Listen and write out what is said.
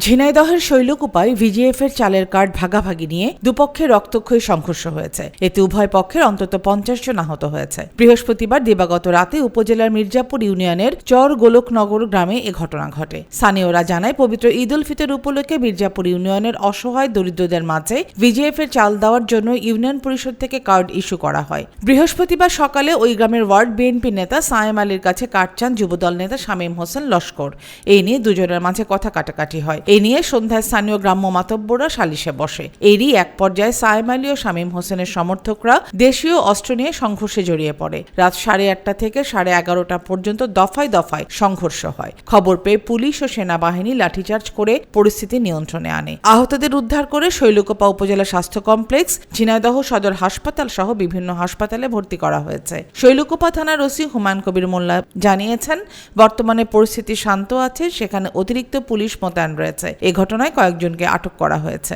ঝিনাইদহের শৈলকুপায় ভিজিএফের চালের কার্ড ভাগাভাগি নিয়ে দুপক্ষে রক্তক্ষয়ী সংঘর্ষ হয়েছে। এতে উভয় পক্ষের অন্তত 50 জন আহত হয়েছে। বৃহস্পতিবার দিবাগত রাতে উপজেলার মির্জাপুর ইউনিয়নের চর গোলকনগর গ্রামে এ ঘটনা ঘটে। স্থানীয়রা জানায়, পবিত্র ঈদ উল ফিতর উপলক্ষে মির্জাপুর ইউনিয়নের অসহায় দরিদ্রদের মাঝে ভিজিএফের চাল দেওয়ার জন্য ইউনিয়ন পরিষদ থেকে কার্ড ইস্যু করা হয়। বৃহস্পতিবার সকালে ওই গ্রামের ওয়ার্ড বিএনপি নেতা সায়েম আলীর কাছে কার্ড চান যুবদল নেতা শামীম হোসেন লস্কর। এই নিয়ে দুজনের মাঝে কথা কাটাকাটি হয়। এই নিয়ে সন্ধ্যায় স্থানীয় গ্রাম্য মাতব্বররা সালিশে বসে। এরই এক পর্যায়ে সায়েম আলী ও শামীম হোসেনের সমর্থকরা দেশীয় অস্ত্র নিয়ে সংঘর্ষে জড়িয়ে পড়ে। রাত 8:30 থেকে 11:30 পর্যন্ত দফায় দফায় সংঘর্ষ হয়। খবর পেয়ে পুলিশ ও সেনাবাহিনী লাঠিচার্জ করে পরিস্থিতি নিয়ন্ত্রণে আনে। আহতদের উদ্ধার করে শৈলকুপা উপজেলা স্বাস্থ্য কমপ্লেক্স, ঝিনাইদহ সদর হাসপাতাল সহ বিভিন্ন হাসপাতালে ভর্তি করা হয়েছে। শৈলকুপা থানার ওসি হুমায়ুন কবির মোল্লা জানিয়েছেন, বর্তমানে পরিস্থিতি শান্ত আছে, সেখানে অতিরিক্ত পুলিশ মোতায়েন রয়েছে। এ ঘটনায় কয়েকজনকে আটক করা হয়েছে।